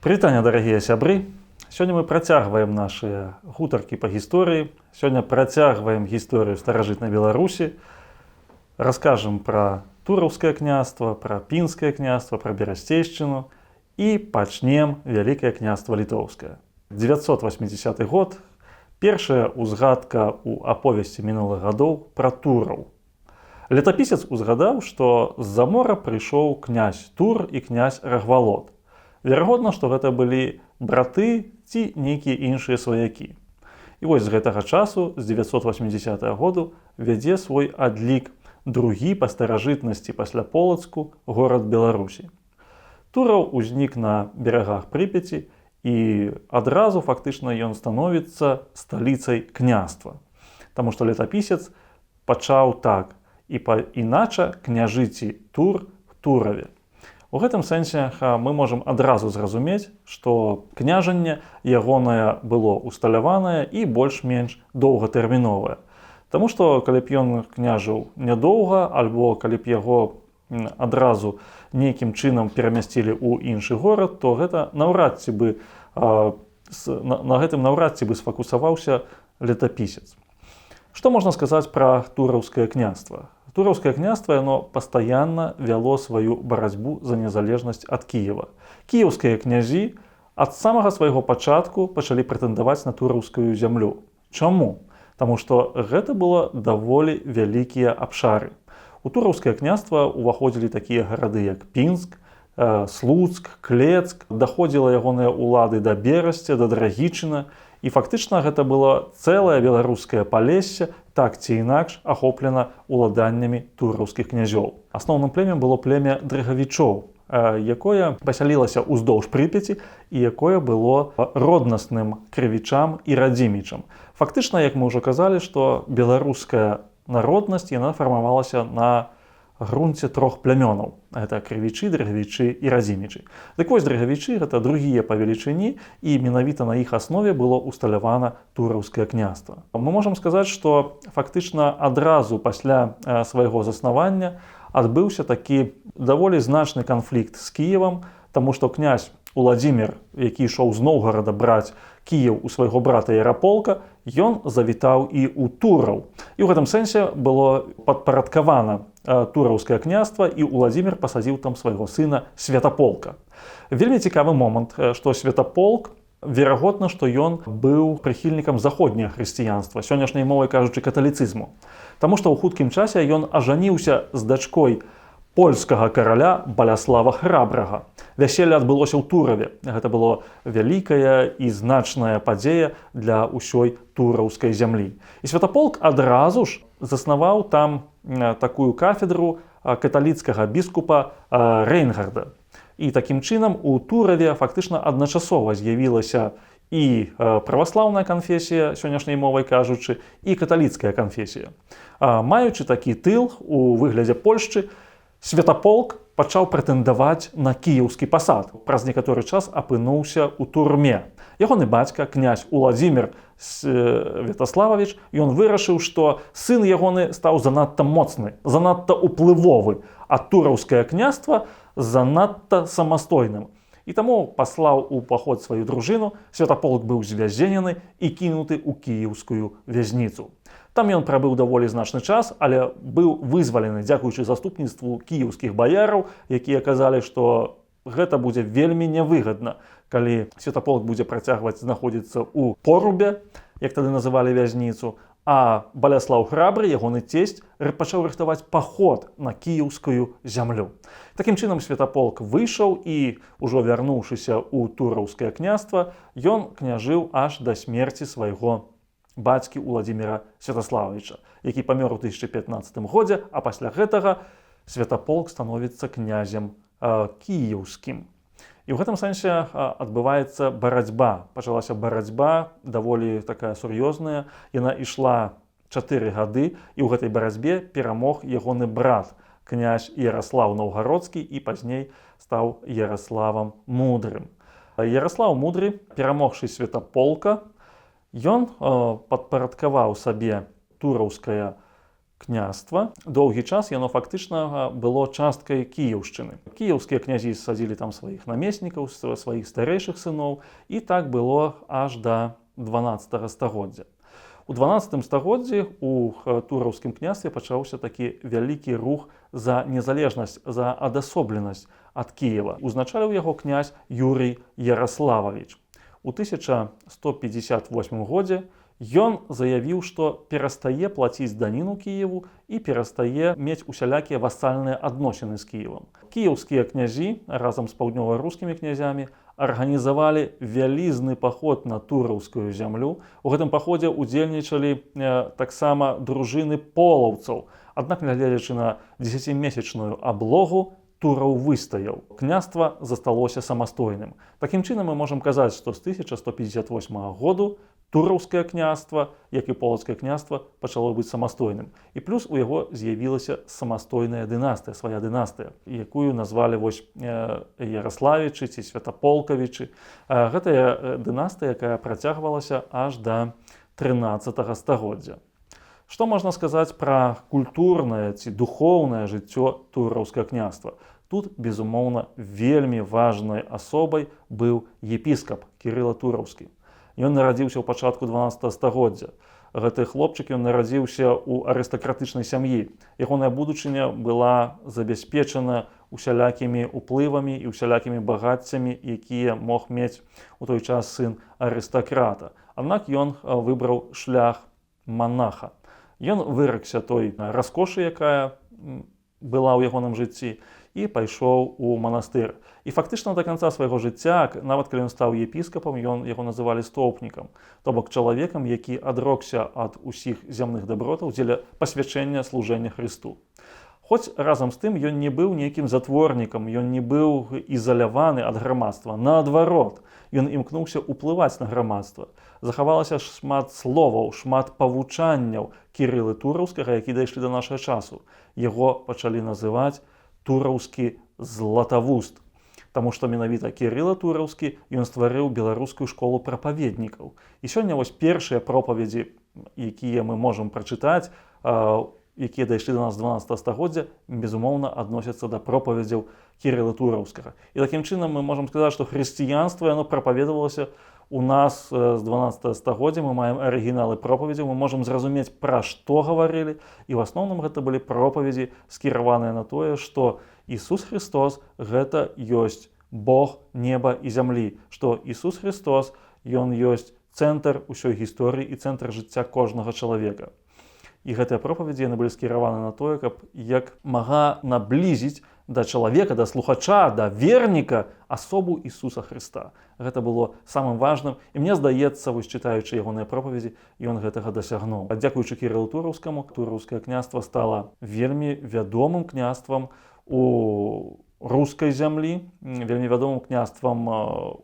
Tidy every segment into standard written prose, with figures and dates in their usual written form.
Прывітанне, дарагія сябры! Сёння мы працягваем нашыя гутаркі па гісторыі. Сёння працягваем гісторыю старажытнай Беларусі. Раскажам пра Тураўскае княства, пра Пінскае княства, пра Берасцейшчыну і пачнем Вялікае княства Літоўскае. 980 год. Першая узгадка ў аповесці мінулых гадоў пра тураў. Летапісец узгадаў, што з-за мора прыйшоў князь Тур і князь Рагвалод. Верагодна, што гэта былі браты ці нейкія іншыя сваякі. І вось з гэтага часу, з 980 году, вядзе свой адлік другі па старажытнасці пасля Полацку горад Беларусі. Тураў узнік на берагах Прыпяці і адразу фактычна ён становіцца сталіцай княства. Таму што летапісец пачаў так: і інача княжыці Тур в Тураве. У гэтым сэнсе мы можам адразу зразумець, што княжанне ягонае было усталяванае і больш-менш доўгатэрміновае. Таму што калі б ён княжыў нядоўга, альбо калі б яго адразу нейкім чынам перамясцілі ў іншы горад, то гэта на гэтым наўрад ці бы сфокусаваўся летапісец. Што можна сказаць пра Тураўскае княства? Тураўскае княства яно пастаянна вяло сваю барацьбу за незалежнасць ад Кіева. Кіеўскія князі ад самага свайго пачатку пачалі прэтэндаваць на тураўскую зямлю. Чаму? Таму што гэта было даволі вялікія абшары. У Тураўскае княства ўваходзілі такія гарады, як Пінск, Слуцк, Клецк, даходзіла ягоныя ўлады да Берасця, да Драгічына, і фактычна гэта было цэлае беларускае палессе, так ці інакш ахоплена уладаннямі тураўскіх князёў. Асноўным племем было племя дрыгавічоў, якое пасялілася ўздоўж Прыпяці і якое было роднасным крывічам і радзімічам. Фактычна, як мы ўжо казалі, што беларуская народнасць яна фармавалася на грунце трох плямёнаў. Гэта крывічы, дрыгавічы і радзімічы. Дык вось дрыгавічы гэта другія па велічыні, і менавіта на іх аснове было усталявана Тураўскае княства. Мы можам сказаць, што фактычна адразу пасля свайго заснавання адбыўся такі даволі значны канфлікт з Кіевам, таму што князь Уладзімір, які ішоў з Новгарада браць Кіеў у свайго брата Яраполка, ён завітаў і ў Тураў. І ў гэтым сэнсе было падпарадкавана Тураўскае княства, і Уладзімір пасадзіў там свайго сына Святаполка. Вельмі цікавы момант, што Святаполк, верагодна, што ён быў прыхільнікам заходняга хрысціянства, сённяшняй мовай кажучы каталіцызму. Таму што ў хуткім часе ён ажаніўся з дачкой польскага караля Баляслава Храбрага. Вяселле адбылося ў Тураве. Гэта было вялікая і значная падзея для ўсёй тураўскай зямлі. І Святаполк адразу ж заснаваў там такую кафедру каталіцкага біскупа Рейнгарда. І такім чынам у Тураве фактычна адначасова з'явілася і праваслаўная канфесія, сённяшняй мовай кажучы, і каталіцкая канфесія. Маючы такі тыл у выглядзе Польшчы, Святаполк пачаў прэтэндаваць на кіеўскі пасад. Праз некаторы час апынуўся ў турме. Ягоны бацька, князь Уладзімір Святаслававіч, ён вырашыў, што сын ягоны стаў занадта моцны, занадта ўплывовы, а тураўскае княства занадта самастойным. І таму паслаў у паход сваю дружыну, Святаполк быў звязенены і кінуты ў кіеўскую вязніцу. Там ён прабыў даволі значны час, але быў вызвалены дзякуючы заступніцтву кіеўскіх баяраў, якія казалі, што гэта будзе вельмі нявыгадна, калі Святаполк будзе працягваць знаходзіцца ў Порубе, як тады называлі вязніцу, а Баляслаў Храбры, ягоны цесць, пачаў рыхтаваць паход на кіеўскую зямлю. Такім чынам Святаполк выйшаў і, ужо вярнуўшыся ў Тураўскае княства, ён княжыў аж да смерці свайго бацькі Уладзіміра Святаслававіча, які памёр у 2015 годзе, а пасля гэтага Святаполк становіцца князем кіеўскім. І ў гэтым сэнсе адбываецца барацьба. Пачалася барацьба даволі такая сур'ёзная. Яна ішла 4 гады, і ў гэтай барацьбе перамог ягоны брат князь Ярослаў Наўгародскі і пазней стаў Ярославам Мудрым. Ярослаў Мудры, перамогшы Святаполка, ён падпарадкаваў сабе тураўскае княства. Доўгі час яно фактычна было часткай Кіеўшчыны. Кіеўскія князі садзілі там сваіх намеснікаў, сваіх старэйшых сыноў, і так было аж да 12 стагоддзя. У 12 стагоддзі у тураўскім княстве пачаўся такі вялікі рух за незалежнасць, за адасобленасць ад Кіева. Узначаліў яго князь Юрый Ярослававіч. У 1158 годзе ён заявіў, што перастае плаціць даніну Кіеву і перастае мець усялякія васальныя адносіны з Кіевам. Кіеўскія князі разам з паўднёва-рускімі князямі арганізавалі вялізны паход на тураўскую зямлю. У гэтым паходзе удзельнічалі таксама дружыны полаўцаў. Аднак, нягледзячы на 10-месячную аблогу, Тураў выстаяў. Княства засталося самастойным. Такім чынам мы можам казаць, што з 1158 году тураўскае княства, як і полацкае княства, пачало быць самастойным. І плюс у яго з'явілася самастойная дынастыя, свая дынастыя, якую назвалі Яраславічы ці Святаполкавічы. Гэтая дынастыя, якая працягвалася аж да 13 стагоддзя. Што можна сказаць пра культурнае ці духоўнае жыццё тураўскага княства? Тут, безумоўна, вельмі важнай асобай быў епіскап Кірыла Тураўскі. Ён нарадзіўся ў пачатку 12 стагоддзя. Гэты хлопчык, ён нарадзіўся ў арыстакратычнай сям'і. Ягоная будучыня была забяспечана усялякімі уплывамі і усялякімі багаццямі, якія мог мець у той час сын арыстакрата. Аднак ён выбраў шлях манаха. Ён выракся той раскошы, якая была ў ягоным жыцці, і пайшоў у манастыр. І фактычна да канца свайго жыцця, нават калі ён стаў епіскапам, яго называлі стоўпнікам, то бок чалавекам, які адрокся ад усіх зямных дабротаў дзеля пасвячэння служэння Хрысту. Хоць разам з тым ён не быў нейкім затворнікам, ён не быў ізаляваны ад грамадства. Наадварот, ён імкнуўся ўплываць на грамадства. Захавалася шмат словаў, шмат павучанняў Кірылы Тураўскага, які дайшлі да нашага часу. Яго пачалі называць тураўскі златавуст, таму што менавіта Кірыла Тураўскі ён стварыў беларускую школу прапаведнікаў. І сёння вось першыя пропаведзі, якія мы можам прачытаць, якія дайшлі да нас 12 стагоддзя, безумоўна, адносяцца да пропаведзяў Кірыла Тураўскага. І такім чынам мы можам сказаць, што хрысціянства яно прапаведавалася у нас з 12 стагоддзя. Мы маем арыгіналы пропаведзяў, мы можам зразумець, пра што гаварылі. І в асноўным гэта былі пропаведзі, скіраваныя на тое, што Ісус Христос гэта ёсць Бог неба і зямлі, што Ісус Христос, ён ёсць цэнтр усёй гісторыі і цэнтр жыцця кожнага чалавека. І гэтыя пропаведзі яны былі скіраваны на тое, каб як мага наблізіць да чалавека, да слухача, да верніка асобу Ісуса Хрыста. Гэта было самым важным. І мне здаецца, вось чытаючы ягоныя пропаведзі, ён гэтага дасягнуў. Дзякуючы Кірылу Тураўскаму, тураўскае княства стала вельмі вядомым княствам у рускай зямлі, вельмі вядомым княствам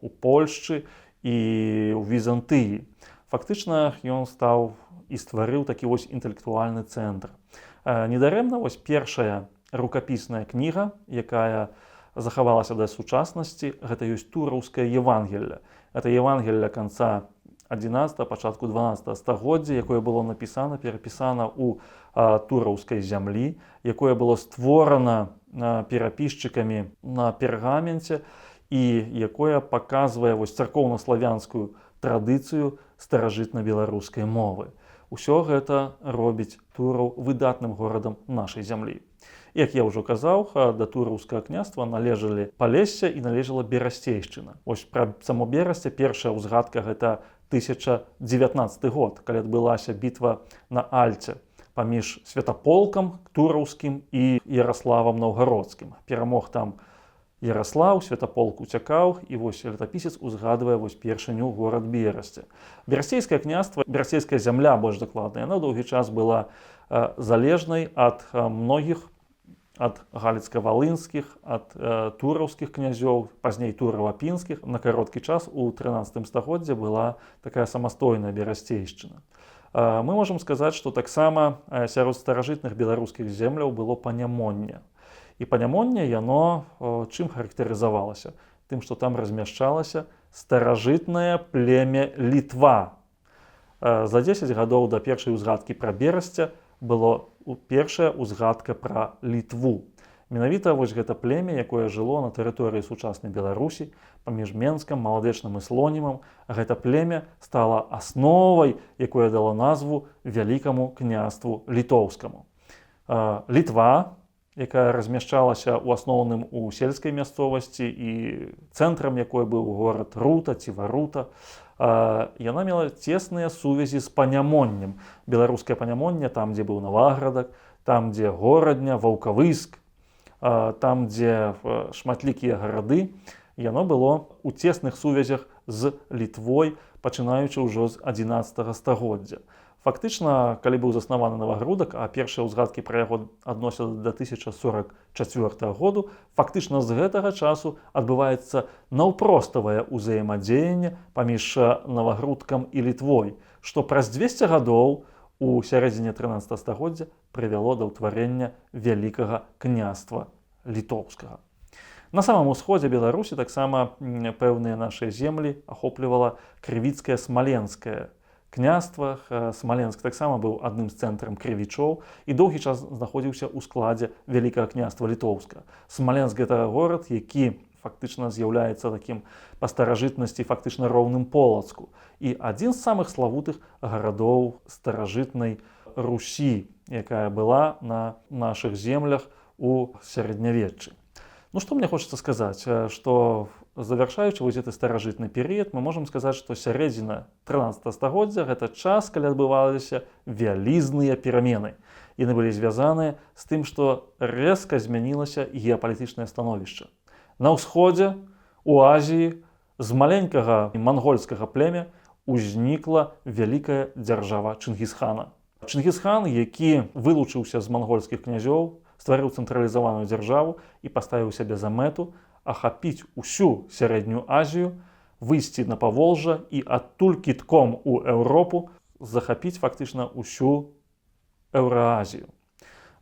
у Польшчы і ў Візантыі. Фактычна ён стаў і стварыў такі вось інтэлектуальны цэнтр. Недарэмна вось першая рукапісная кніга, якая захавалася да сучаснасці, гэта ёсць тураўскае Евангелле. Гэта Евангелле канца 11, пачатку 12 стагоддзя, якое было напісана, перапісана ў тураўскай зямлі, якое было створана перапісчыкамі на пергаменце і якое паказвае вось царкоўна-славянскую традыцыю старажытна-беларускай мовы. Усё гэта робіць Тураў выдатным горадам нашай зямлі. Як я ўжо казаў, да тураўскага княства належалі Палессе і належала Берасцейшчына. Вось пра само Берасце першая ўзгадка гэта 1019 год, калі адбылася бітва на Альце паміж Святаполкам тураўскім і Яраславам Наўгародскім. Перамог там Яраслаў, Святаполк уцякаў, і вось летапісец узгадвае вось першыню горад Берасце. Берасцейскае княства, берасцейская зямля, больш дакладна, яна доўгі час была залежнай ад многіх, ад галіцка-валынскіх, ад тураўскіх князёў, пазней турава-пінскіх. На кароткі час у 13 стагоддзе была такая самастойная Берасцейшчына. Мы можам сказаць, што таксама сярод старажытных беларускіх земляў было панямонне. І панямонне яно чым характарызавалася? Тым, што там размяшчалася старажытнае племя Літва. За 10 гадоў да першай узгадкі пра Берасця было першая узгадка пра Літву. Менавіта вось гэта племя, якое жыло на тэрыторыі сучаснай Беларусі, паміж Менскам, Маладэчным і Слонімам, гэта племя стала асновай, якое дало назву Вялікаму княству літоўскаму. Літва, якая размяшчалася ў асноўным у сельскай мясцовасці і цэнтрам якой быў горад Рута ці Варута, яна мела цесныя сувязі з панямоннем. Беларускае панямонне, там, дзе быў Наваградак, там, дзе Горадня, Ваўкавыск, там, дзе шматлікія гарады, яно было ў цесных сувязях з Літвой, пачынаючы ўжо з 11 стагоддзя. Фактычна, калі быў заснаваны Навагрудак, а першыя ўзгадкі пра яго адносяцца да 1044 году, фактычна з гэтага часу адбываецца наўпроставае ўзаемадзеянне паміж Навагрудкам і Літвой, што праз 200 гадоў у сярэдзіне 13 стагоддзя прывяло да ўтварэння Вялікага княства літоўскага. На самом усходзе Беларусі таксама пэўныя нашыя землі ахоплівала крывіцкае смаленскае княства. Смаленск таксама быў адным з цэнтрам крывічоў і доўгі час знаходзіўся ў складзе Вялікага княства літоўскага. Смаленск — гэта горад, які фактычна з'яўляецца такім па старажытнасці фактычна роўным Полацку. І адзін з самых славутых гарадоў старажытнай Русі, якая была на нашых землях у сярэднявеччы. Ну што мне хочацца сказаць, што завяршаючы вось гэты старажытны перыяд, мы можам сказаць, што сярэдзіна 13 стагоддзя — гэта час, калі адбываліся вялізныя перамены. Яны былі звязаныя з тым, што рэзка змянілася геапалітычнае становішча. На ўсходзе, у Азіі, з маленькага мангольскага племя узнікла вялікая дзяржава Чынгісхана. Чынгісхан, які вылучыўся з мангольскіх князёў, стварыў цэнтралізаваную дзяржаву і паставіў сябе за мэту ахапіць усю сярэднюю Азію, выйсці на Паволжа і адтуль кідком у Еўропу захапіць фактычна усю Еўраазію.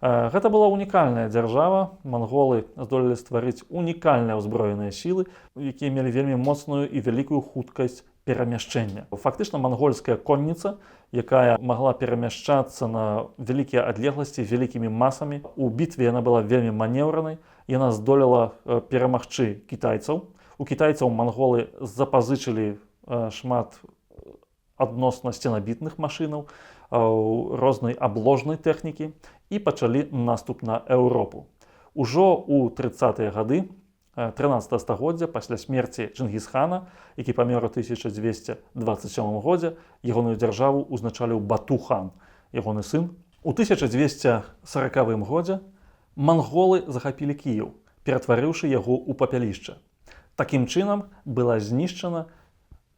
Гэта была унікальная дзяржава. Манголы здолелі стварыць унікальныя ўзброеныя сілы, якія мелі вельмі моцную і вялікую хуткасць перамяшчэння. Фактычна мангольская конніца, якая магла перамяшчацца на вялікія адлегласці вялікімі масамі. У бітве яна была вельмі манеўранай, яна здолела перамагчы кітайцаў. У кітайцаў манголы запазычылі шмат адносна сценабітных машынаў, рознай абложнай тэхнікі і пачалі наступ на Еўропу. Ужо ў 30-е гады 13 стагоддзя пасля смерці Чынгісхана, які памёр у 1227 годзе, ягоную дзяржаву узначаліў Бату-хан, ягоны сын. У 1240 годзе манголы захапілі Кіеў, ператварыўшы яго ў папялішча. Такім чынам была знішчана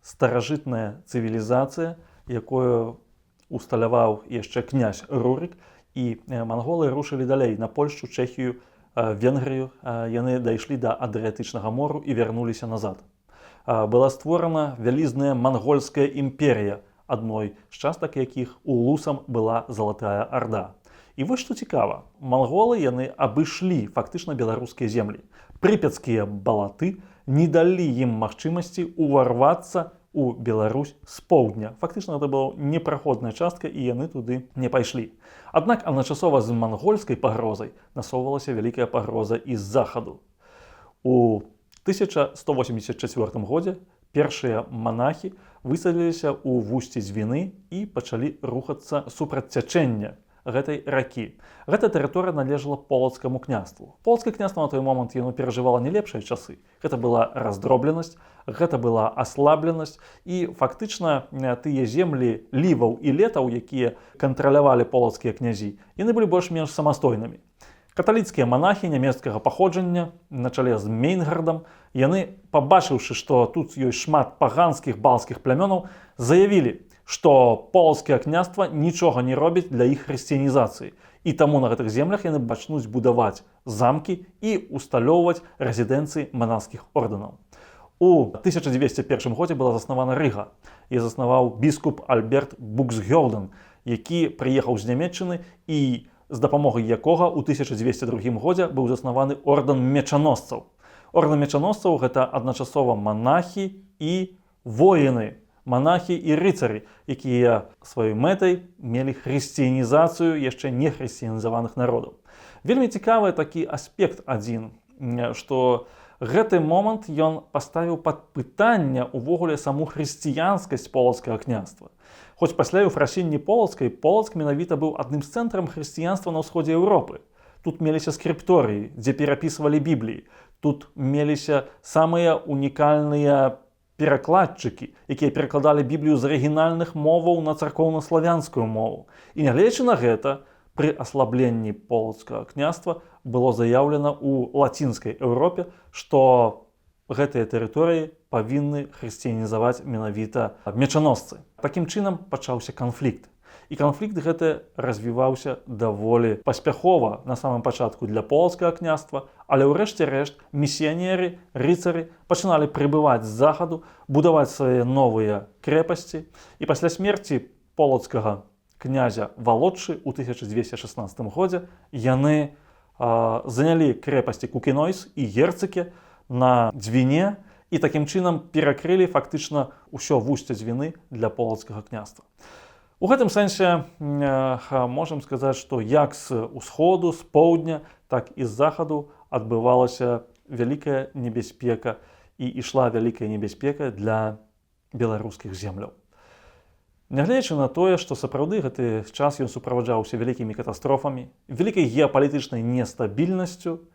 старажытная цывілізацыя, якую усталяваў яшчэ князь Рурік, і манголы рушылі далей на Польшчу, Чэхію, Венгрыю. Яны дайшлі да Адрыятычнага мору і вярнуліся назад. Была створана вялізная мангольская імперія, адной з частак якіх улусам была Залатая Арда. І вось што цікава, манголы яны абышлі фактычна беларускія землі. Прыпяцкія балаты не далі ім магчымасці ўварвацца у Беларусь з поўдня. Фактычна гэта была непраходная частка, і яны туды не пайшлі. Аднак адначасова з мангольскай пагрозай насоўвалася вялікая пагроза і з захаду. У 1184 годзе першыя манахі высадзіліся ў вусці Звіны і пачалі рухацца супраць цячэння гэтай ракі. Гэта тэрыторыя належала Полацкаму княству. Полацкае княства на той момант яно перажывала не лепшыя часы. Гэта была раздробленасць, гэта была аслабленасць, і фактычна тыя землі ліваў і летаў, якія кантралявалі полацкія князі, яны былі больш-менш самастойнымі. Каталіцкія манахі нямецкага паходжання на чале з Мейнгардам, яны, пабачыўшы, што тут ёсць шмат паганскіх балцкіх плямёнаў, заявілі, што полацкае княства нічога не робіць для іх хрысціянізацыі. І таму на гэтых землях яны пачнуць будаваць замкі і усталёўваць рэзідэнцыі манаскіх ордэнаў. У 1201 годзе была заснавана Рыга. Яе заснаваў біскуп Альберт Буксгёлден, які прыехаў з Нямецчыны і з дапамогай якога ў 1202 годзе быў заснаваны ордэн мечаносцаў. Ордэн мечаносцаў гэта адначасова манахі і воіны, манахі і рыцары, якія сваёй мэтай мелі хрысціянізацыю яшчэ не хрысціянізаваных народаў. Вельмі цікавы такі аспект адзін, што гэты момант ён паставіў пад пытанне ўвогуле саму хрысціянскасць полацкага княства. Хоць пасля ўфрасення Полацкай, Полацк менавіта быў адным з цэнтрам хрысціянства на ўсходзе Еўропы. Тут меліся скрыпторыі, дзе перапісвалі Бібліі. Тут меліся самыя унікальныя перакладчыкі, якія перакладалі Біблію з арыгінальных моваў на царкоўна-славянскую мову. І нягледзячы на гэта, пры аслабленні полацкага княства было заяўлена ў лацінскай Еўропе, што гэтыя тэрыторыі павінны хрысціянізаваць менавіта мечаносцы. Такім чынам пачаўся канфлікт. І канфлікт гэты развіваўся даволі паспяхова на самым пачатку для полацкага княства, але ў рэшце рэшт місіянеры, рыцары пачыналі прыбываць з захаду, будаваць свае новыя крэпасці, і пасля смерці полацкага князя Валодшы ў 1216 годзе яны занялі крэпасці Кукінойс і Герцыкі на Дзвіне і такім чынам перакрылі фактычна ўсё вусце Дзвіны для полацкага княства. У гэтым сэнсе можам сказаць, што як з усходу, з поўдня, так і з захаду адбывалася вялікая небяспека і ішла вялікая небяспека для беларускіх земляў. Нягледзячы на тое, што сапраўды гэты час ён суправаджаўся вялікімі катастрофамі, вялікай геапалітычнай нестабільнасцю,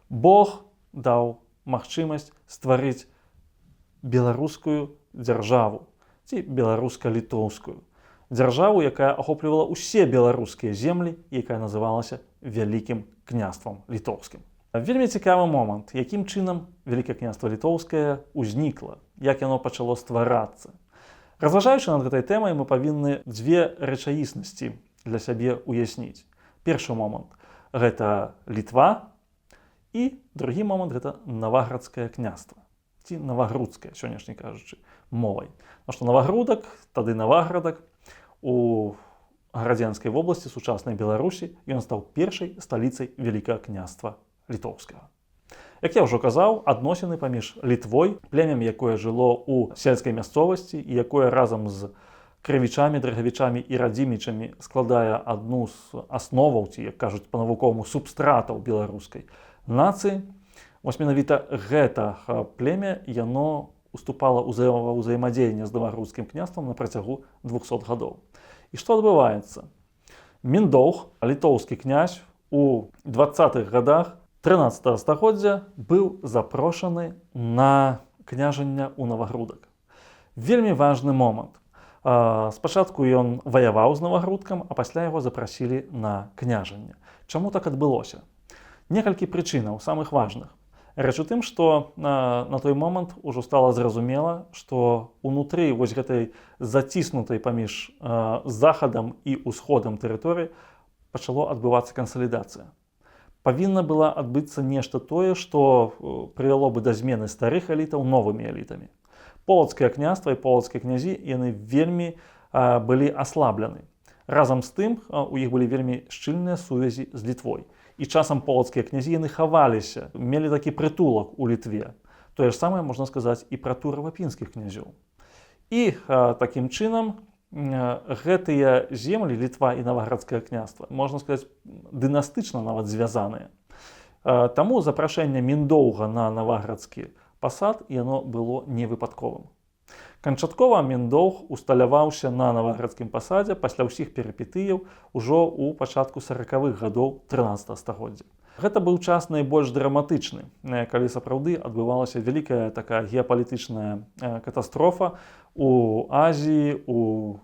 Бог даў магчымасць стварыць беларускую дзяржаву ці беларуска-літоўскую дзяржаву, якая ахоплівала ўсе беларускія землі, якая называлася Вялікім княствам літоўскім. Вельмі цікавы момант, якім чынам Вялікае княства літоўскае ўзнікла, як яно пачало стварацца. Разважаючы над гэтай тэмай, мы павінны дзве рэчаіснасці для сябе ўясніць. Першы момант – гэта Літва, і другі момант – гэта Наваградскае княства, ці Навагрудскае, сённяшняй кажучы, мовай. Потому што Навагрудак, тады Наваградак, у Градзенскай вобласці сучаснай Беларусі ён стаў першай сталіцай Вялікага княства літоўскага. Як я ўжо казаў, адносіны паміж Літвой, племем, якое жыло ў сельскай мясцовасці і якое разам з крывічамі, драгавічамі і радзімічамі складае адну з асноваў, ці, як кажуць па-навуковаму, субстратаў беларускай нацыі. Вось менавіта гэта племя, яно уступала ў ўзаемадзеянне з Навагрудскім княствам на працягу 200 гадоў. І што адбываецца? Міндоўг, літоўскі князь, у 20-х гадах 13 стагоддзя быў запрошаны на княжанне ў Навагрудак. Вельмі важны момант. Спачатку ён ваяваў з Навагрудкам, а пасля яго запрасілі на княжанне. Чаму так адбылося? Некалькі прычынаў, самых важных. Рэч у тым, што на той момант ужо стала зразумела, што ўнутры вось гэтай заціснутай паміж захадам і ўсходам тэрыторыі пачало адбывацца кансалідацыя. Павінна была адбыцца нешта тое, што прывяло бы да змены старых элітаў новымі элітамі. Полацкае княства і полацкія князі, яны вельмі былі аслаблены. Разам з тым, у іх былі вельмі шчыльныя сувязі з Літвой. І часам полацкія князі, яны хаваліся, мелі такі прытулак у Літве. Тое ж самае можна сказаць і пра туравапінскіх князёў. І такім чынам гэтыя землі, Літва і Наваградскае княства, можна сказаць, дынастычна нават звязаныя. Таму запрашэнне Міндоўга на Наваградскі пасад яно было невыпадковым. Канчаткова Міндоўг усталяваўся на Наваградскім пасадзе пасля ўсіх перыпетыяў ужо ў пачатку 40-х гадоў 13 стагоддзя. Гэта быў час найбольш драматычны, калі сапраўды адбывалася вялікая такая геапалітычная катастрофа у Азіі, у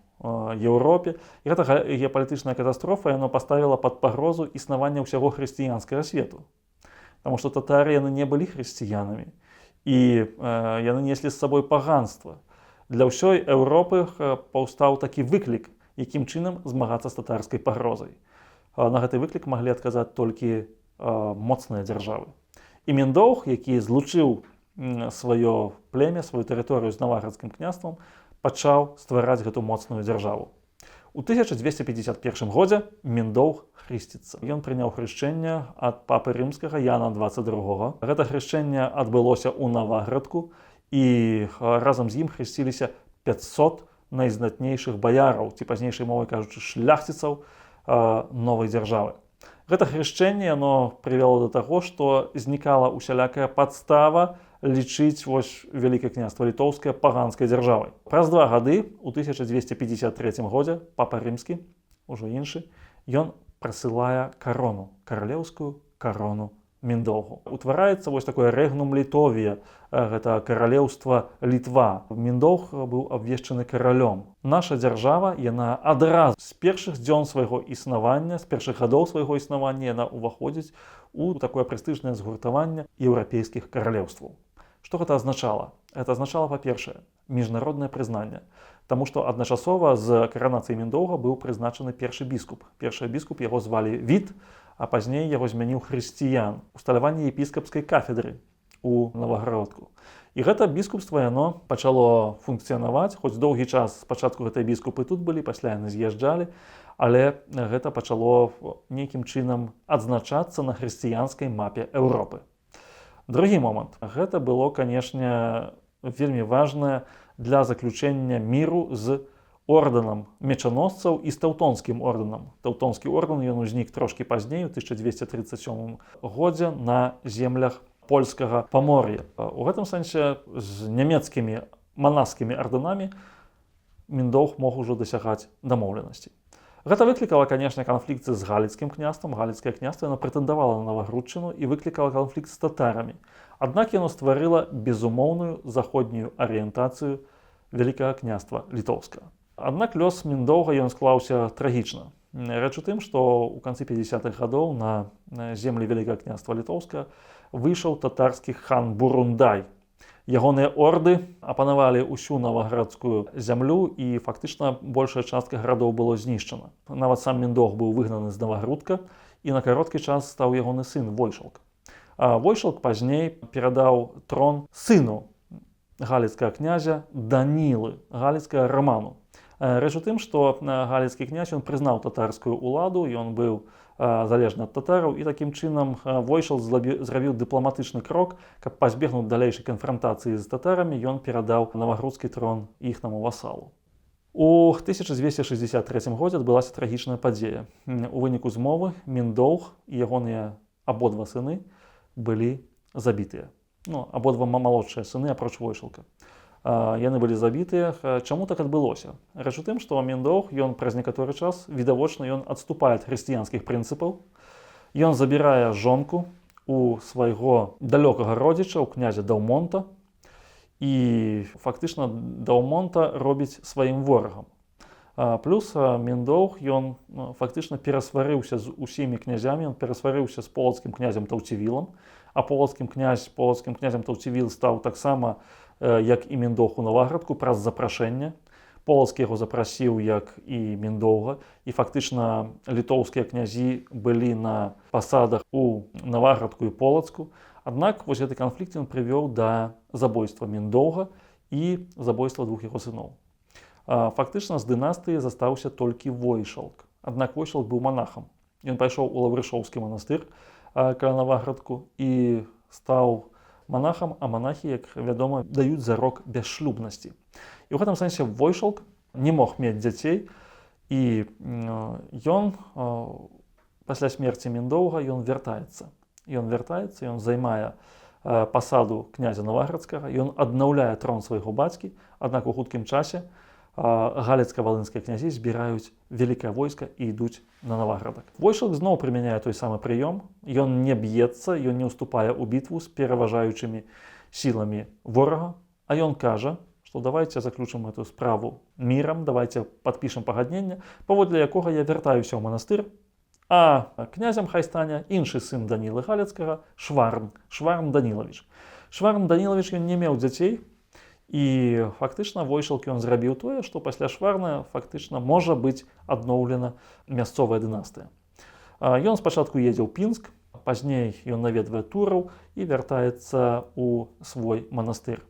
Еўропе. І гэта геапалітычная катастрофа яно паставіла пад пагрозу існавання ўсяго хрысціянскага свету. Таму што татары яны не былі хрысціянамі, і яны неслі з сабой паганства. Для ўсёй Еўропы паўстаў такі выклік, якім чынам змагацца з татарскай пагрозай. На гэты выклік маглі адказаць толькі моцныя дзяржавы. І Міндоўг, які злучыў сваё племя, сваю тэрыторыю з наваградскім княствам, пачаў ствараць гэту моцную дзяржаву. У 1251 годзе Міндоўг хрысціцца. Ён прыняў хрышчэнне ад папы рымскага Яна 22. Гэта хрышчэнне адбылося ў Наваградку, і разам з ім хрысціліся 500 найзнатнейшых баяраў, ці пазнейшай мовай кажучы, шляхціцаў новай дзяржавы. Гэта хрышчэнне прывяло да таго, што знікала усялякая падстава лічыць Вялікае княства літоўскае паганскай дзяржавай. Праз 2 гады, у 1253 годзе, папа рымскі, ужо іншы, ён прысылае карону, каралеўскую карону Міндоўгу. Утвараецца такое рэгнум Літовія, гэта каралеўства Літва. Міндоўг быў абвешчаны каралём. Наша дзяржава, яна адразу з першых дзён свайго існавання, з першых гадоў свайго існавання яна ўваходзіць у такое прэстыжнае згуртаванне еўрапейскіх каралеўстваў. Што гэта азначала? Гэта азначала, па-першае, міжнароднае прызнанне. Таму што адначасова з каранацыяй Міндоўга быў прызначаны першы біскуп. Першы біскуп яго звалі Від, а пазней яго змяніў хрысціян. Усталяванне епіскапскай кафедры у Наваградку. І гэта біскупства яно пачало функцыянаваць, хоць доўгі час спачатку гэтыя біскупы тут былі, пасля яны з'язджалі, але гэта пачало нейкім чынам адзначацца на хрысціянскай мапе Еўропы. Другі момант. Гэта было, канешне, вельмі важнае для заключэння міру з ордэнам мечаносцаў і з таўтонскім ордэнам. Таўтонскі ордэн ён узнік трошкі пазней, у 1237 годзе на землях польскага Памор'я. У гэтым сэнсе з нямецкімі манаскімі ордэнамі Міндоўг мог ужо дасягаць дамоўленасцей. Гэта выклікала, канешне, канфлікты з галіцкім княствам. Галіцкае княства прэтэндавала на Навагрудчыну і выклікала канфлікт з татарамі. Аднак яно стварыла безумоўную заходнюю арыентацыю Вялікага княства літоўскага. Аднак лёс Міндоўга ён склаўся трагічна. Рэч у тым, што ў канцы 50-х гадоў на землі Вялікага княства літоўскага выйшаў татарскі хан Бурундай. Ягоныя орды апанавалі ўсю наваградскую зямлю, і фактычна большая частка гарадоў было знішчана. Нават сам Міндоўг быў выгнаны з Навагрудка, і на кароткі час стаў ягоны сын Войшалк. Войшалк пазней перадаў трон сыну галіцкага князя Данілы, галіцкага Раману. Рэч у тым, што галіцкі князь ён прызнаў татарскую ўладу, ён быў залежны ад татараў, і такім чынам Войшалк зрабіў дыпламатычны крок, каб пазбегнуць далейшай канфрантацыі з татарамі, ён перадаў навагрудскі трон іхнаму васалу. У 1263 годзе адбылася трагічная падзея. У выніку змовы Міндоўг і ягоныя абодва сыны былі забітыя. Абодва малодшыя сыны, апроч Войшалка. Яны былі забітыя. Чаму так адбылося? Рэч у тым, што Міндоўг, ён праз некаторы час, відавочна, ён адступае ад хрысціянскіх прынцыпаў. Ён забірае жонку у свайго далёкага родзіча, у князя Даўмонта, і фактычна Даўмонта робіць сваім ворагам. Плюс Міндоўг, ён фактычна перасварыўся з усімі князямі, ён перасварыўся з полацкім князем Таўцівілам, а полацкім князем Таўцівіл стаў таксама, як і Міндоўг у Наваградку, праз запрашэнне. Полацкі яго запрасіў, як і Міндоўга, і фактычна літоўскія князі былі на пасадах у Наваградку і Полацку. Аднак гэты канфлікт ён прывёў да забойства Міндоўга і забойства двух яго сыноў. Фактычна з дынастыі застаўся толькі Войшалк. Аднак Войшалк быў манахам. Ён пайшоў у Лаўрышоўскі манастыр каля Наваградку і стаў манахам, а манахі, як вядома, даюць зарок бясшлюбнасці. І ў гэтым сэнсе Войшалк не мог мець дзяцей, і ён пасля смерці Міндоўга ён вяртаецца. Ён займае пасаду князя Наваградскага, ён аднаўляе трон свайго бацькі, аднак у хуткім часе галіцка-валынскія князі збіраюць вялікае войска і ідуць на Наваградак. Войшалк зноў прымяняе той самы прыём. Ён не б'ецца, ён не ўступае ў бітву з пераважаючымі сіламі ворага, а ён кажа, што давайце заключым эту справу мірам, давайце падпішам пагадненне, паводле якога я вяртаюся ў манастыр, а князем хай стане іншы сын Данілы Галіцкага, Шварн Данілавіч. Шварн Данілавіч ён не меў дзяцей, і фактычна Войшалк ён зрабіў тое, што пасля Шварна фактычна можа быць адноўлена мясцовая дынастыя. Ён спачатку едзе ў Пінск, Пазней ён наведвае тураў і вяртаецца ў свой манастыр.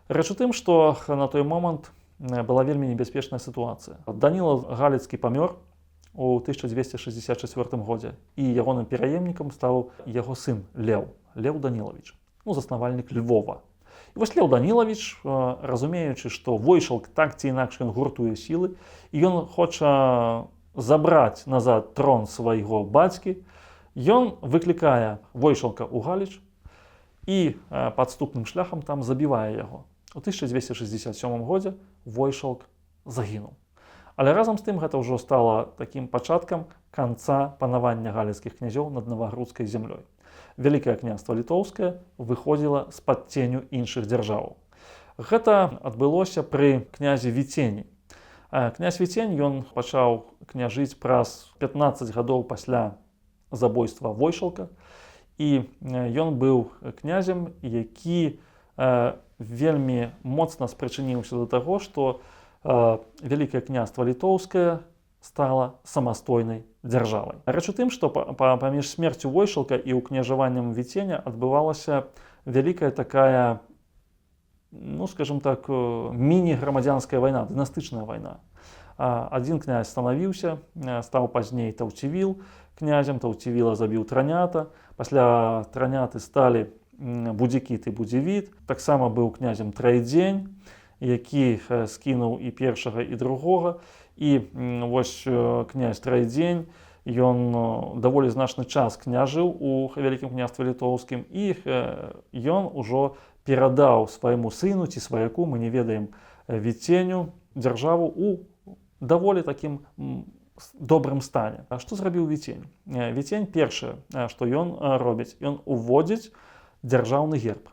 Рэч у тым, што на той момант была вельмі небяспечная сітуацыя. Даніла Галіцкі памёр у 1264 годзе, і ягоным пераемнікам стаў яго сын Леў Данілавіч, заснавальнік Львова. І вось Леў Данілавіч, разумеючы, што Войшалк так ці інакш ён гуртуе сілы, і ён хоча забраць назад трон свайго бацькі, ён выклікае Войшалка ў Галіч і падступным шляхам там забівае яго. У 1267 годзе Войшалк загінуў. Але разам з тым гэта ўжо стала такім пачаткам канца панавання галіцкіх князёў над Навагрудскай зямлёй. Вялікае княства літоўскае выходзіла з-пад ценю іншых дзяржаваў. Гэта адбылося пры князе Віцені. Князь Віцень ён пачаў княжыць праз 15 гадоў пасля забойства Войшалка, і ён быў князем, які вельмі моцна спрычыніўся да таго, што Вялікае княства літоўскае стала самастойнай дзяржавай. Рэч у тым, што паміж смерцю Войшалка і ўкняжаваннем Віценя адбывалася вялікая такая, скажем так, міні-грамадзянская вайна, дынастычная вайна. Адзін князь станавіўся, стаў пазней Таўцівіл князем, Таўцівіла забіў Транята, пасля Траняты сталі Будзікіт і Будзівіт, таксама быў князем Трайдзень, які скінуў і першага, і другога. І вось князь Трайдзень, ён даволі значны час княжыў у Вялікім княстве літоўскім, і ён ужо перадаў свайму сыну ці сваяку, мы не ведаем, Віценю, дзяржаву у даволі такім добрым стане. А што зрабіў Віцень? Віцень першае, што ён робіць, ён уводзіць дзяржаўны герб.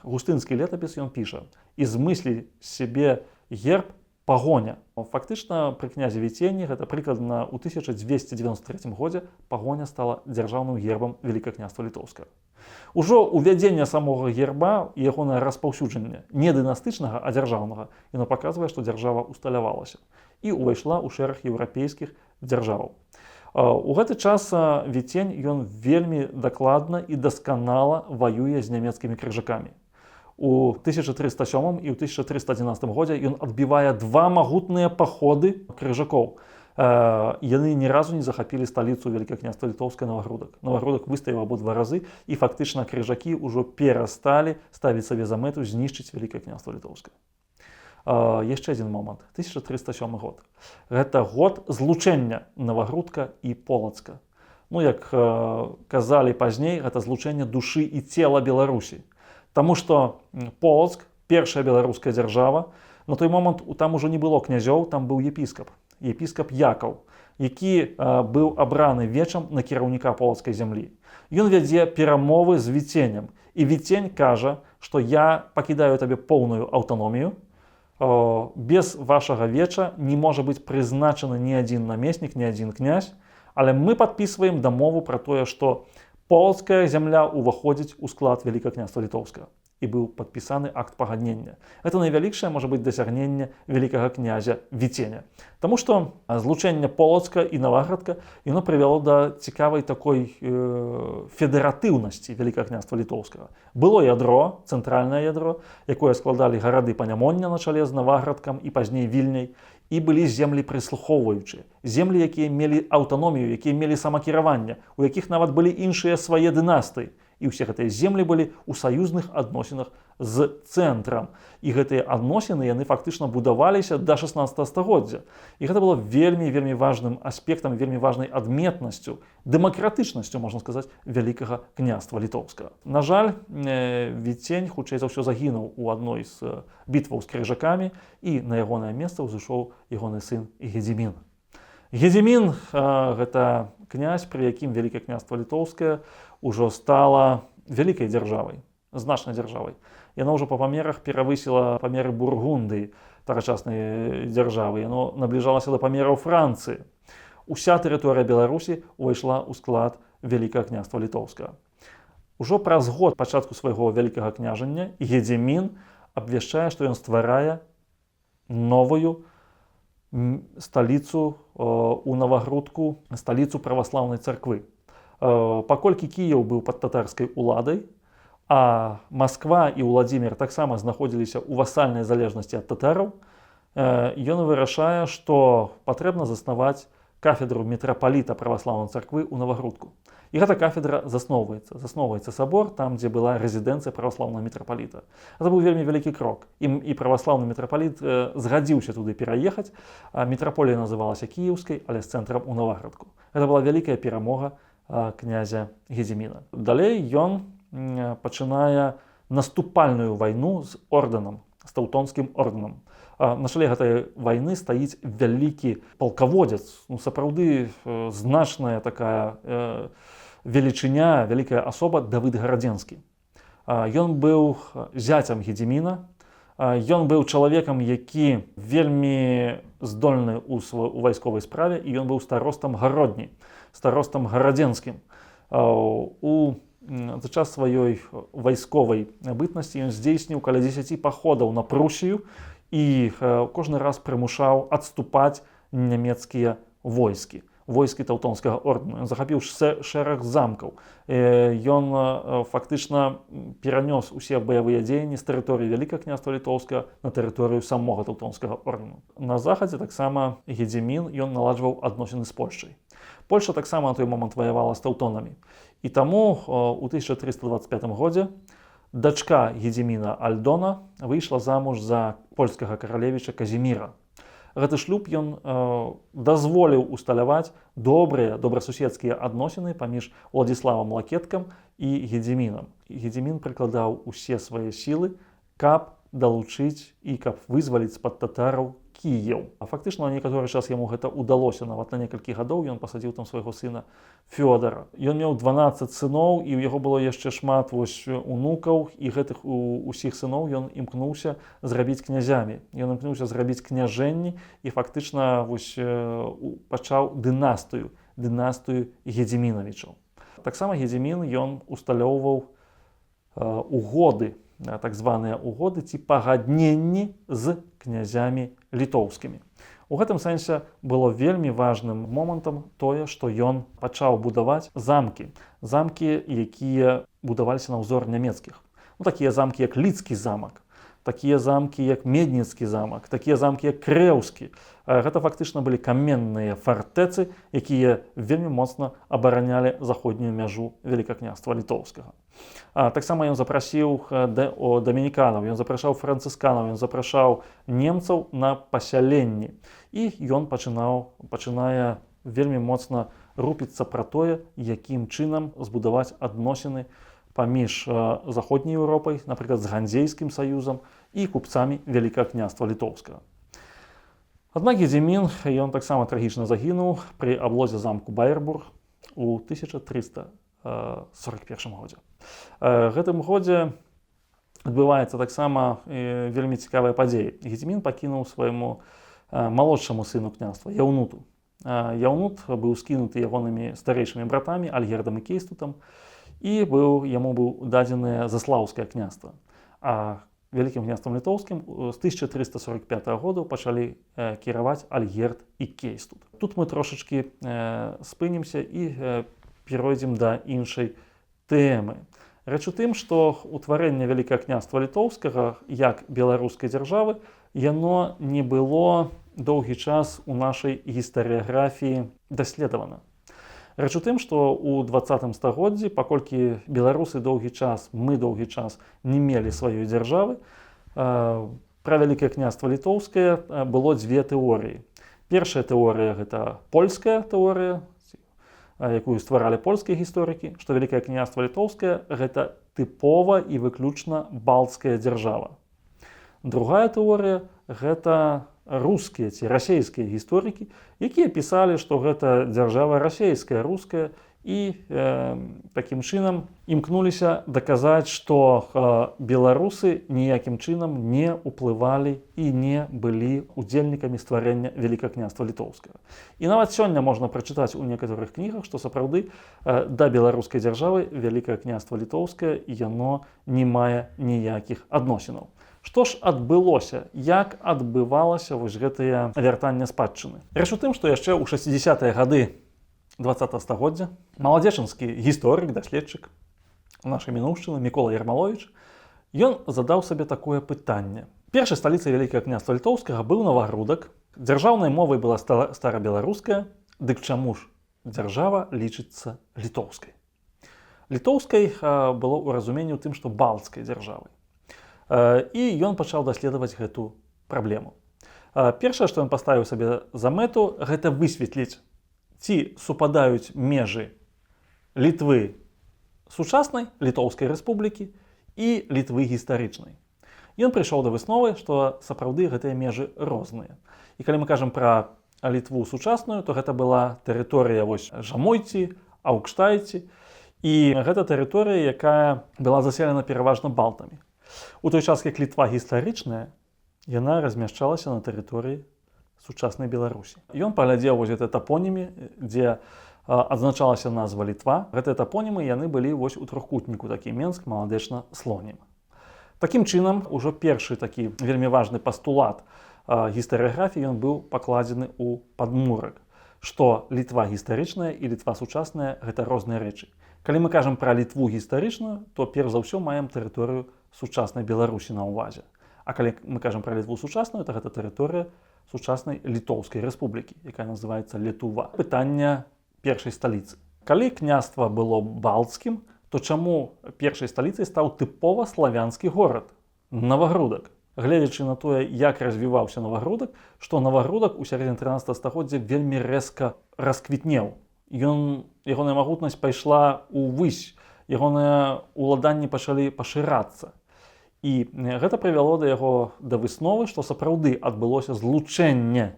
Густынскі летапіс ён піша: «Измысли себе герб пагоня». Фактычна пры князе Віцені, гэта прыкладна ў 1293 годзе, пагоня стала дзяржаўным гербам Вялікае княства літоўскае. Ужо увядзенне самога герба і ягонае распаўсюджанне не дынастычнага, а дзяржаўнага, яно паказвае, што дзяржава усталявалася і ўвайшла ў шэраг еўрапейскіх дзяржаваў. У гэты час Віцень ён вельмі дакладна і дасканала ваюе з нямецкімі крыжакамі. У 1307 і ў 1311 годзе ён адбівае два магутныя паходы крыжакоў. Яны ні разу не захапілі сталіцу Вялікае княства літоўскае Навагрудак. Навагрудак выстаяў абодва разы, і фактычна крыжакі ўжо перасталі ставіць сабе за мэту знішчыць Вялікае княства літоўскае. Яшчэ адзін момант. 1307 год. Гэта год злучэння Навагрудка і Полацка. Як казалі пазней, гэта злучэнне душы і цела Беларусі. Таму што Полацк, першая беларуская дзяржава, на той момант там ужо не было князёў, там быў епіскап Якаў, які быў абраны вечам на кіраўніка полацкай зямлі. Ён вядзе перамовы з Віценем, і Віцень кажа, што я пакідаю табе поўную аўтаномію, без вашага веча не можа быць прызначаны ні адзін намеснік, ні адзін князь, але мы падпісваем дамову пра тое, што полацкая зямля ўваходзіць у склад Вялікае княства літоўскага. І быў падпісаны акт пагаднення. Гэта найвялікшае можа быць дасягненне вялікага князя Віценя. Таму што злучэнне Полацка і Наваградка яно прывяло да цікавай такой федэратыўнасці Вялікага княства літоўскага. Было ядро, цэнтральнае ядро, якое складалі гарады Панямоння на чале з Наваградкам і пазней Вільняй, і былі землі прыслухоўваючыя, землі, якія мелі аўтаномію, якія мелі самакіраванне, у якіх нават былі іншыя свае дынастыі. І ўсе гэтыя землі былі ў саюзных адносінах з цэнтрам. І гэтыя адносіны яны фактычна будаваліся да 16 стагоддзя. І гэта было вельмі важным аспектам, вельмі важнай адметнасцю, дэмакратычнасцю, можна сказаць, Вялікага княства літоўскага. На жаль, Віцень хутчэй за ўсё загінуў у адной з бітваў з крыжакамі, і на ягонае месца ўзышоў ягоны сын Гедзімін. Гедзімін – гэта князь, пры якім Вялікае княства літоўскае ўжо стала вялікай дзяржавай, значнай дзяржавай. Яно ўжо па памерах перавысіла памеры Бургундыі, тагачаснай дзяржавы. Яно набліжалася да памераў Францыі. Уся тэрыторыя Беларусі ўвайшла ў склад Вялікага княства літоўскага. Ужо праз год пачатку свайго вялікага княжання Гедзімін абвяшчае, што ён стварае новую сталіцу у Навагрудку, сталіцу праваслаўнай царквы. Паколькі Кіеў быў пад татарскай уладай, а Масква і Уладзімір таксама знаходзіліся ў васальнай залежнасці ад татараў, ён вырашае, што патрэбна заснаваць кафедру мітрапаліта праваслаўнай царквы ў Навагрудку. І гэта кафедра засноўваецца сабор, там, дзе была рэзідэнцыя праваслаўнага мітрапаліта. Гэта быў вельмі вялікі крок. І праваслаўны мітрапаліт згадзіўся туды пераехаць. Мітраполія называлася Кіеўскай, але з цэнтрам у Наваградку. Гэта была вялікая перамога князя Гедзіміна. Далей ён пачынае наступальную вайну з ордэнам, з таўтонскім ордэнам. На шале гэтай вайны стаіць вялікі палкаводзец, сапраўды значная такая велічыня, вялікая асоба Давыд Гарадзенскі. Ён быў зяцем Гедзіміна, ён быў чалавекам, які вельмі здольны ў вайсковай справе, і ён быў старостам Гародні, старостам Гарадзенскім. За час сваёй вайсковай бытнасці ён здзейсніў каля 10 паходаў на Прусію і кожны раз прымушаў адступаць нямецкія войскі таўтонскага ордэну. Ён захапіў шэраг замкаў. Ён фактычна перанёс усе баявыя дзеянні з тэрыторыі Вялікага княства Літоўскага на тэрыторыю самога таўтонскага ордэну. На захадзе таксама Гедзімін ён наладжваў адносіны з Польшчай. Польшча таксама на той момант ваявала з таўтонамі. І таму у 1325 годзе дачка Гедзіміна Альдона выйшла замуж за польскага каралевіча Казіміра. Гэты шлюб ён дазволіў усталяваць добрасуседскія адносіны паміж Уладзіславам Лакеткам і Гедзімінам. Гедзімін прыкладаў усе свае сілы, каб далучыць і каб вызваліць з-пад татараў Кіеў. А фактычна на некаторы час яму гэта ўдалося, нават на некалькі гадоў ён пасадзіў там свайго сына Фёдара. Ён меў 12 сыноў, і ў яго было яшчэ шмат унукаў, і гэтых усіх сыноў ён імкнуўся зрабіць князямі. Ён імкнуўся зрабіць княжэнні і фактычна пачаў дынастыю Гедзімінавічаў. Таксама Гедзімін ён усталёўваў угоды, так званыя угоды ці пагадненні з князямі літоўскімі. У гэтым сэнсе было вельмі важным момантам тое, што ён пачаў будаваць замкі, якія будаваліся на ўзор нямецкіх. Такія замкі, як Лідскі замак, такія замкі, як Медніцкі замак, такія замкі, як Крэўскі. Гэта фактычна былі каменныя фартэцы, якія вельмі моцна абаранялі заходнюю мяжу Вялікага княства Літоўскага. Таксама ён запрасіў дамініканаў, ён запрашаў францысканаў, ён запрашаў немцаў на пасяленні. І ён пачынае вельмі моцна рупіцца пра тое, якім чынам збудаваць адносіны паміж заходняй Еўропай, напрыклад, з Ганзейскім саюзам і купцамі Вялікага княства Літоўскага. Аднак Гедзімін, ён таксама трагічна загінуў пры аблозе замку Байербург у 1341 годзе. Гэтым годзе адбываецца таксама вельмі цікавая падзея. Гедзімін пакінуў свайму малодшаму сыну княства Яўнуту. Яўнут быў скінуты ягонымі старэйшымі братамі Альгердам і Кейстутам, і яму быў дадзенае Заслаўскае княства. А Вялікім княствам Літоўскім з 1345 года пачалі кіраваць Альгерд і Кейстут. Тут мы трошачкі спынімся і перайдзем да іншай тэмы. Рэч у тым, што ўтварэнне Вялікага княства Літоўскага як беларускай дзяржавы яно не было доўгі час у нашай гістарыяграфіі даследавана. Рэч у тым, што ў 20 стагоддзі, паколькі беларусы мы доўгі час не мелі сваёй дзяржавы, пра Вялікае княства Літоўскае было дзве тэорыі. Першая тэорыя гэта польская тэорыя, якую стваралі польскія гісторыкі, што Вялікае княства Літоўскае гэта тыпова і выключна балцкая дзяржава. Другая тэорыя гэта рускія ці расейскія гісторыкі, якія пісалі, што гэта дзяржава расейская, руская, і такім чынам імкнуліся даказаць, што беларусы ніякім чынам не ўплывалі і не былі удзельнікамі стварэння Вялікага княства Літоўскага. І нават сёння можна прачытаць у некаторых кнігах, што сапраўды да беларускай дзяржавы Вялікага княства Літоўскае яно не мае ніякіх адносінаў. Што ж адбылося? Як адбывалася гэтае вяртанне спадчыны? Рэч у тым, што яшчэ ў 60-е гады 20 стагоддзя маладзечанскі гісторык, даследчык нашай мінуўшчыны Мікола Ярмаловіч, ён задаў сабе такое пытанне. Першай сталіцай Вялікага княства Літоўскага быў Навагрудак. Дзяржаўнай мовай была старабеларуская, дык чаму ж дзяржава лічыцца літоўскай? Літоўскай было ў разуменні ў тым, што балцкай дзяржавай. І ён пачаў даследаваць гэту праблему. Першае, што ён паставіў сабе за мэту, гэта высветліць, ці супадаюць межы Літвы сучаснай Літоўскай рэспублікі і Літвы гістарычнай. Ён прыйшоў да высновы, што сапраўды гэтыя межы розныя. І калі мы кажам пра Літву сучасную, то гэта была тэрыторыя Жамойці, Аўкштайці, і гэта тэрыторыя, якая была заселена пераважна балтамі. У той час, як Літва гістарычная, яна размяшчалася на тэрыторыі сучаснай Беларусі. Ён паглядзеў гэтыя тапонімы, дзе адзначалася назва Літва. Гэтыя тапонімы яны былі у трохкутніку, такі Менск, Маладэчна, Слонім. Такім чынам, ужо першы такі вельмі важны пастулат гістарыяграфіі ён быў пакладзены ў падмурак, што Літва гістарычная і Літва сучасная гэта розныя рэчы. Калі мы кажам пра Літву гістарычную, то перш за ўсё маем тэрыторыю сучаснай Беларусі на ўвазе. А калі мы кажам пра Літву сучасную, то гэта тэрыторыя сучаснай Літоўскай рэспублікі, якая называецца Літува. Пытанне першай сталіцы. Калі княства было балцкім, то чаму першай сталіцай стаў тыпова славянскі горад Навагрудак? Гледзячы на тое, як развіваўся Навагрудак, што Навагрудак у сярэдзіне 13 стагоддзя вельмі рэзка расквітнеў. Ягоная магутнасць пайшла ўвысь, ягоныя ўладанні пачалі пашырацца. І гэта прывяло да высновы, што сапраўды адбылося злучэнне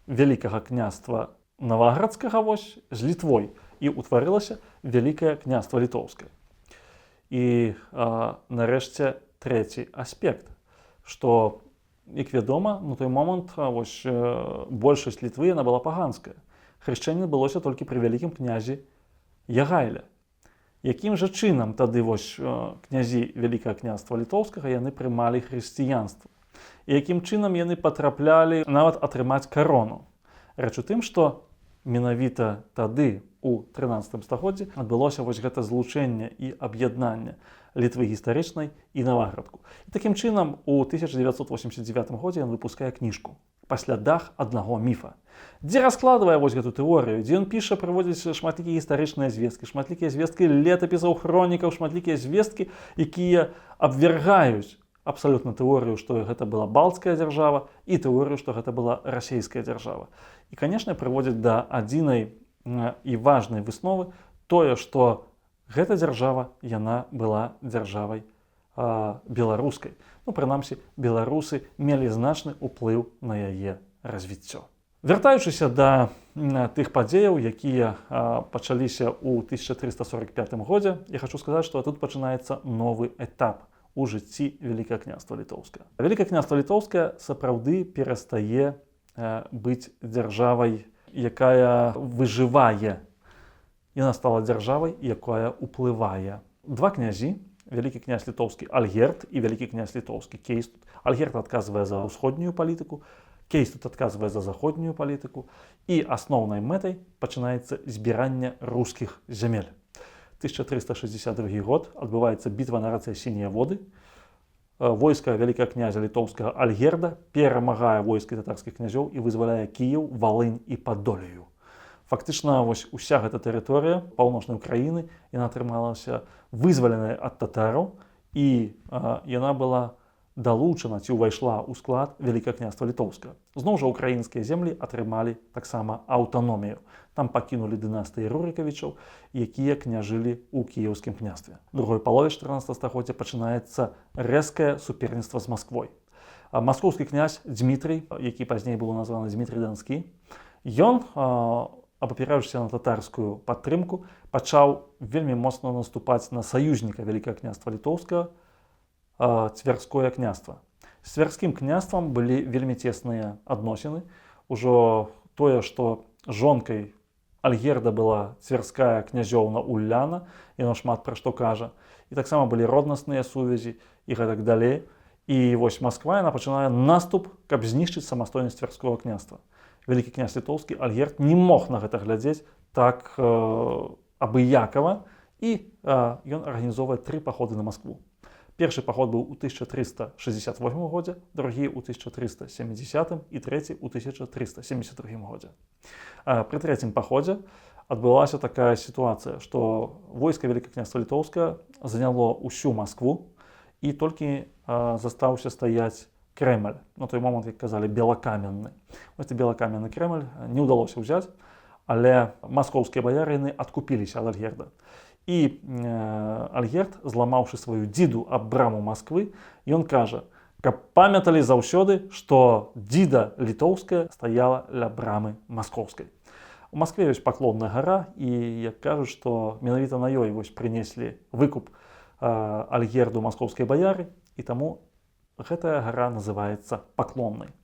Вялікага княства Наваградскага з Літвой, і ўтварылася Вялікае княства Літоўскае. І нарэшце трэці аспект, што, як вядома, на той момант большасць Літвы яна была паганская. Хрышчэнне адбылося толькі пры вялікім князі Ягайля. Якім жа чынам тады князі Вялікага княства Літоўскага яны прымалі хрысціянства? І якім чынам яны патраплялі нават атрымаць карону? Рэч у тым, што менавіта тады, у 13 стагоддзі, адбылося гэта злучэнне і аб'яднанне Літвы гістарычнай і Наваградку. І такім чынам у 1989 годзе ён выпускае кніжку «Па слядах аднаго міфа», дзе раскладвае гэту тэорыю, дзе ён піша, прыводзіць шматлікія гістарычныя звесткі, шматлікія звесткі летапісаў, хронікаў, шматлікія звесткі, якія абвяргаюць абсалютна тэорыю, што гэта была балцкая дзяржава, і тэорыю, што гэта была расійская дзяржава. І, канешне, прыводзіць да адзінай і важнай высновы тое, што гэта дзяржава, яна была дзяржавай беларускай. Прынамсі, беларусы мелі значны ўплыў на яе развіццё. Вяртаючыся да тых падзеяў, якія пачаліся ў 1345 годзе, я хачу сказаць, што тут пачынаецца новы этап у жыцці Вялікага княства Літоўскага. Вялікае княства Літоўскае сапраўды перастае быць дзяржавай, якая выжывае. Яна стала дзяржавай, якая ўплывае. Два князі, вялікі князь літоўскі Альгерд і вялікі князь літоўскі Кейстут. Альгерд адказвае за ўсходнюю палітыку, Кейстут адказвае за заходнюю палітыку, і асноўнай мэтай пачынаецца збіранне рускіх зямель. 1362 год адбываецца бітва на рацэ Сінія воды. Войска вялікага князя літоўскага Альгерда перамагае войскі татарскіх князёў і вызваляе Кіеў, Валынь і Падолію. Фактычна уся гэта тэрыторыя паўночнай Украіны, яна атрымалася вызваленая ад татараў, і яна была далучана ці ўвайшла ў склад Вялікага княства Літоўскага. Зноў жа украінскія землі атрымалі таксама аўтаномію. Там пакінулі дынастыі Рурыкавічаў, якія княжылі ў кіеўскім княстве. У другой палове 14 стагоддзя пачынаецца рэзкае суперніцтва з Масквой. Маскоўскі князь Дзмітрый, які пазней быў названы Дзмітрый Данскі, ён, абапіраючыся на татарскую падтрымку, пачаў вельмі моцна наступаць на саюзніка Вялікага княства Літоўскага, Цвярское княства. З Цвярскім княствам былі вельмі цесныя адносіны. Ужо тое, што жонкай Альгерда была цвярская князёўна Уляна, яно шмат пра што кажа. І таксама былі роднасныя сувязі і гэтак далей. І Масква яна пачынае наступ, каб знішчыць самастойнасць Цвярскога княства. Вялікі князь літоўскі Альгерд не мог на гэта глядзець, так абыякава, і ён арганізоўвае 3 паходы на Маскву. Першы паход быў у 1368 годзе, другі ў 1370 і трэці ў 1372 годзе. Пры трэцім паходзе адбылася такая сітуацыя, што войска Вялікае княства Літоўскае заняло ўсю Маскву і толькі застаўся стаяць Крэмль. На той момант, як казалі, белакаменны. Вось белакаменны Крэмль не ўдалося ўзяць, але маскоўскія баярыны адкупіліся ад Альгерда. І Альгерд, зламаўшы сваю дзіду аб браму Масквы, ён кажа, каб памяталі заўсёды, што дзіда літоўская стаяла ля брамы маскоўскай. У Маскве ёсць паклонная гара, і як кажуць, што менавіта на ёй прынеслі выкуп Альгерду маскоўскай баяры, і таму гэтая гара называецца Паклоннай.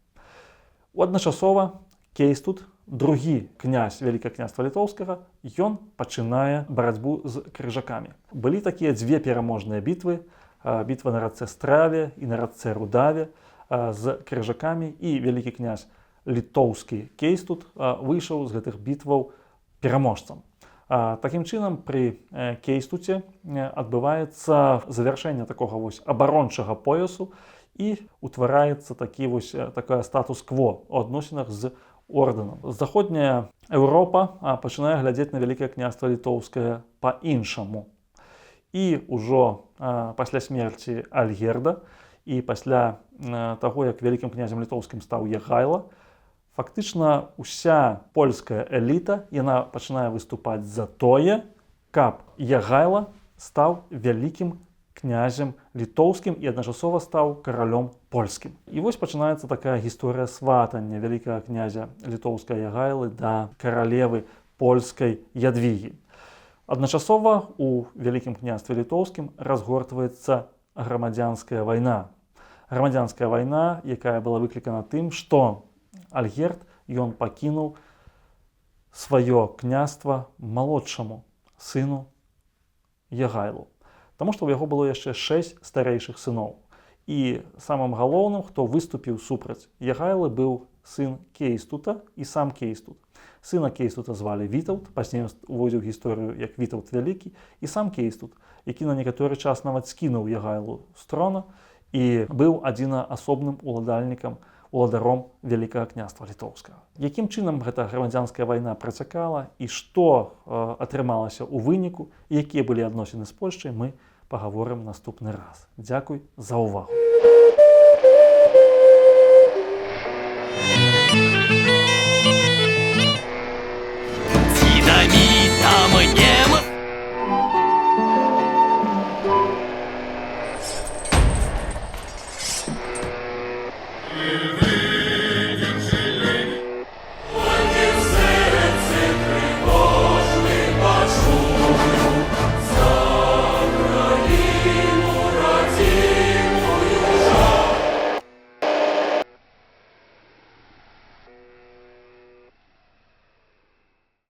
Адначасова Кейстут, другі князь Вялікага княства Літоўскага, ён пачынае барацьбу з крыжакамі. Былі такія 2 пераможныя бітвы, бітва на рацэ Страве і на рацэ Рудаве з крыжакамі, і вялікі князь літоўскі Кейстут выйшаў з гэтых бітваў пераможцам. Такім чынам, пры Кейстуце адбываецца завяршэнне такога абарончага поясу і утвараецца такое статус-кво ў адносінах з ордэнам. Заходняя Еўропа пачынае глядзець на Вялікае княства Літоўскае па-іншаму. І ўжо пасля смерці Альгерда і пасля таго, як вялікім князем літоўскім стаў Ягайла, фактычна ўся польская эліта яна пачынае выступаць за тое, каб Ягайла стаў вялікім князем літоўскім і адначасова стаў каралём польскім. І вось пачынаецца такая гісторыя сватання вялікага князя літоўскай Ягайлы да каралевы польскай Ядвігі. Адначасова у Вялікім княстве літоўскім разгортваецца грамадзянская вайна. Грамадзянская вайна, якая была выклікана тым, што Альгерд ён пакінуў сваё княства малодшаму сыну Ягайлу. Таму што ў яго было яшчэ 6 старэйшых сыноў. І самым галоўным, хто выступіў супраць Ягайлы, быў сын Кейстута і сам Кейстут. Сына Кейстута звалі Вітаўт, пазней увойдзе ў гісторыю як Вітаўт Вялікі, і сам Кейстут, які на некаторы час нават скінуў Ягайлу з трона і быў адзінаасобным уладаром Вялікага княства Літоўскага. Якім чынам гэта грамадзянская вайна працякала і што атрымалася ў выніку, і якія былі адносіны з Польшчай, мы пагаворым наступны раз. Дзякуй за ўвагу. Немов